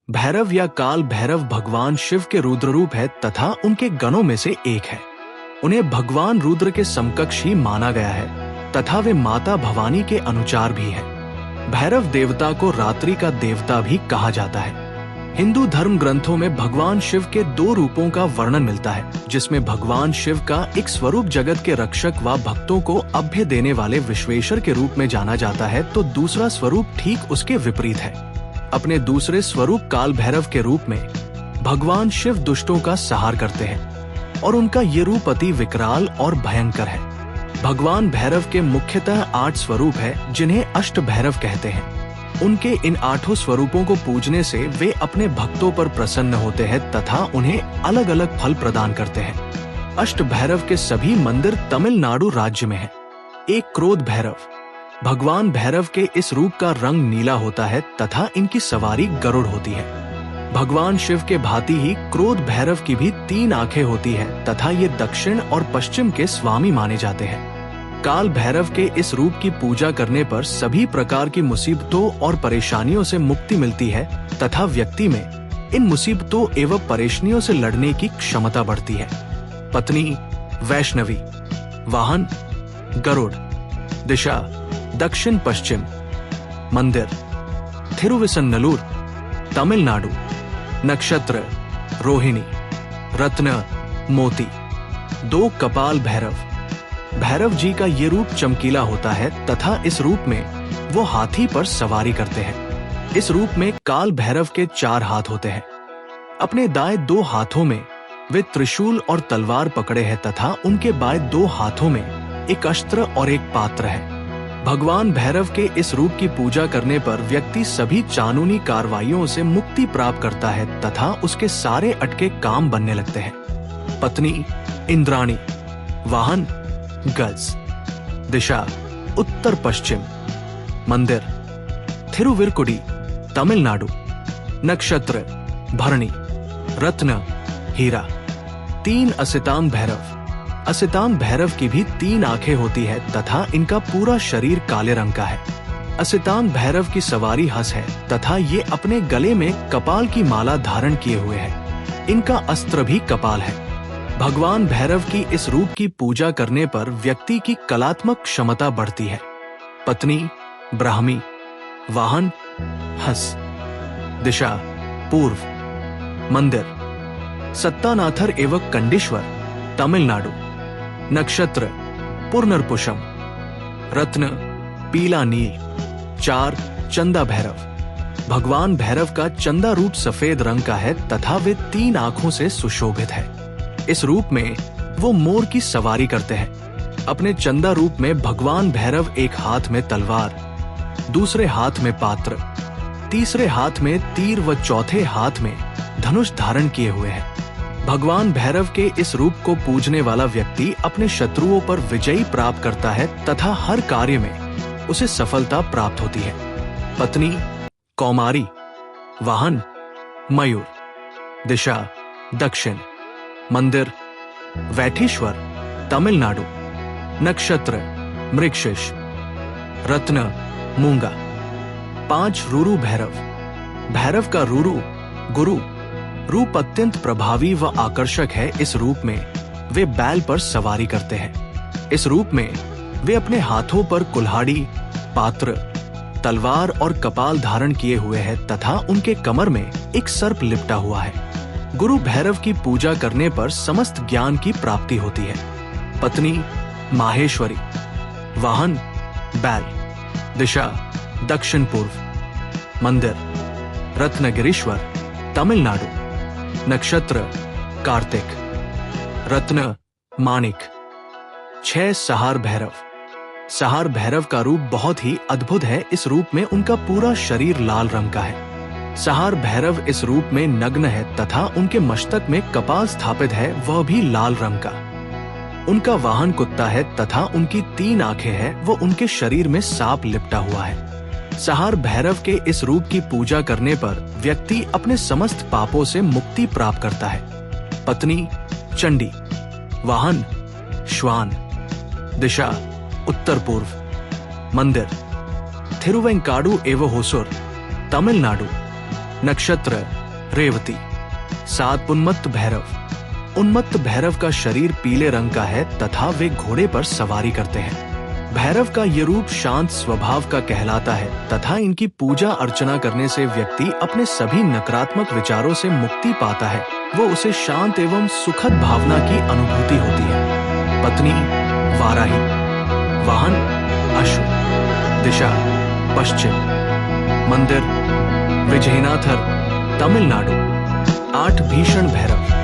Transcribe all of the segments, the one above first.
भैरव या काल भैरव भगवान शिव के रुद्र रूप है तथा उनके गणों में से एक है। उन्हें भगवान रुद्र के समकक्ष ही माना गया है तथा वे माता भवानी के अनुचार भी है। भैरव देवता को रात्रि का देवता भी कहा जाता है। हिंदू धर्म ग्रंथों में भगवान शिव के दो रूपों का वर्णन मिलता है, जिसमें भगवान शिव का एक स्वरूप जगत के रक्षक व भक्तों को अभय देने वाले विश्वेश्वर के रूप में जाना जाता है, तो दूसरा स्वरूप ठीक उसके विपरीत है। अपने दूसरे स्वरूप काल भैरव के रूप में भगवान शिव दुष्टों का संहार करते हैं और उनका ये रूप अति विकराल और भयंकर है। भगवान भैरव के मुख्यतः 8 स्वरूप है, जिन्हें अष्ट भैरव कहते हैं। उनके इन 8 स्वरूपों को पूजने से वे अपने भक्तों पर प्रसन्न होते हैं तथा उन्हें अलग अलग फल प्रदान करते हैं। अष्ट भैरव के सभी मंदिर तमिलनाडु राज्य में हैं। एक क्रोध भैरव। भगवान भैरव के इस रूप का रंग नीला होता है तथा इनकी सवारी गरुड़ होती है। भगवान शिव के भांति ही क्रोध भैरव की भी 3 आंखें होती है तथा ये दक्षिण और पश्चिम के स्वामी माने जाते हैं। काल भैरव के इस रूप की पूजा करने पर सभी प्रकार की मुसीबतों और परेशानियों से मुक्ति मिलती है तथा व्यक्ति में इन मुसीबतों एवं परेशानियों से लड़ने की क्षमता बढ़ती है। पत्नी वैष्णवी। वाहन गरुड़। दिशा दक्षिण पश्चिम। मंदिर थिरुविसन्नलूर तमिलनाडु। नक्षत्र रोहिणी। रत्न मोती। 2 कपाल भैरव। भैरव जी का ये रूप चमकीला होता है तथा इस रूप में वो हाथी पर सवारी करते हैं। इस रूप में काल भैरव के 4 हाथ होते हैं। अपने दाएं 2 हाथों में वे त्रिशूल और तलवार पकड़े हैं तथा उनके बाएं 2 हाथों में एक अस्त्र और एक पात्र है। भगवान भैरव के इस रूप की पूजा करने पर व्यक्ति सभी कानूनी कार्रवाइयों से मुक्ति प्राप्त करता है तथा उसके सारे अटके काम बनने लगते हैं। पत्नी इंद्राणी। वाहन गज। दिशा उत्तर पश्चिम। मंदिर थिरुविरकुडी तमिलनाडु। नक्षत्र भरणी। रत्न हीरा। 3 असितांग भैरव। असितांग भैरव की भी 3 आंखें होती है तथा इनका पूरा शरीर काले रंग का है। असितांग भैरव की सवारी हंस है तथा ये अपने गले में कपाल की माला धारण किए हुए है। इनका अस्त्र भी कपाल है। भगवान भैरव की इस रूप की पूजा करने पर व्यक्ति की कलात्मक क्षमता बढ़ती है। पत्नी ब्राह्मी। वाहन हंस। दिशा पूर्व। मंदिर सत्तानाथर एवं कंडेश्वर तमिलनाडु। नक्षत्र पुनर्पुषम। रत्न पीला नील। 4 चंदा भैरव। भगवान भैरव का चंदा रूप सफेद रंग का है तथा वे 3 आंखों से सुशोभित है। इस रूप में वो मोर की सवारी करते हैं। अपने चंदा रूप में भगवान भैरव एक हाथ में तलवार, दूसरे हाथ में पात्र, तीसरे हाथ में तीर व चौथे हाथ में धनुष धारण किए हुए हैं। भगवान भैरव के इस रूप को पूजने वाला व्यक्ति अपने शत्रुओं पर विजय प्राप्त करता है तथा हर कार्य में उसे सफलता प्राप्त होती है। पत्नी कौमारी। वाहन मयूर। दिशा दक्षिण। मंदिर वैठेश्वर तमिलनाडु। नक्षत्र मृगशीर्ष। रत्न मूंगा। 5 रुरु भैरव। भैरव का रुरु गुरु रूप अत्यंत प्रभावी व आकर्षक है। इस रूप में वे बैल पर सवारी करते हैं। इस रूप में वे अपने हाथों पर कुल्हाड़ी, पात्र, तलवार और कपाल धारण किए हुए हैं तथा उनके कमर में एक सर्प लिपटा हुआ है। गुरु भैरव की पूजा करने पर समस्त ज्ञान की प्राप्ति होती है। पत्नी माहेश्वरी। वाहन बैल। दिशा दक्षिण पूर्व। मंदिर रत्नगिरीश्वर तमिलनाडु। नक्षत्र कार्तिक। रत्न माणिक। 6 सहार भैरव। सहार भैरव का रूप बहुत ही अद्भुत है। इस रूप में उनका पूरा शरीर लाल रंग का है। सहार भैरव इस रूप में नग्न है तथा उनके मस्तक में कपाल स्थापित है, वह भी लाल रंग का। उनका वाहन कुत्ता है तथा उनकी 3 आंखें हैं, वो उनके शरीर में सांप लिपटा हुआ है। सहार भैरव के इस रूप की पूजा करने पर व्यक्ति अपने समस्त पापों से मुक्ति प्राप्त करता है। पत्नी चंडी। वाहन श्वान। दिशा उत्तर पूर्व। मंदिर थिरुवेंकाडु एवं होसुर तमिलनाडु। नक्षत्र रेवती। 7 उन्मत्त भैरव। उन्मत्त भैरव का शरीर पीले रंग का है तथा वे घोड़े पर सवारी करते हैं। भैरव का ये रूप शांत स्वभाव का कहलाता है तथा इनकी पूजा अर्चना करने से व्यक्ति अपने सभी नकारात्मक विचारों से मुक्ति पाता है। वो उसे शांत एवं सुखद भावना की अनुभूति होती है। पत्नी वाराही। वाहन अश्व। दिशा पश्चिम। मंदिर विजयनाथर तमिलनाडु। 8 भीषण भैरव।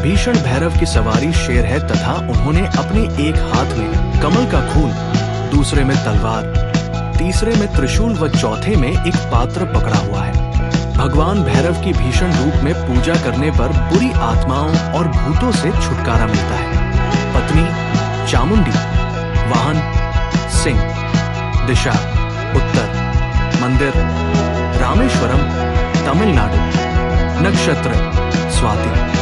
भीषण भैरव की सवारी शेर है तथा उन्होंने अपने एक हाथ में कमल का फूल, दूसरे में तलवार, तीसरे में त्रिशूल व चौथे में एक पात्र पकड़ा हुआ है। भगवान भैरव की भीषण रूप में पूजा करने पर बुरी आत्माओं और भूतों से छुटकारा मिलता है। पत्नी चामुंडी। वाहन सिंह। दिशा उत्तर। मंदिर रामेश्वरम तमिलनाडु। नक्षत्र स्वाति।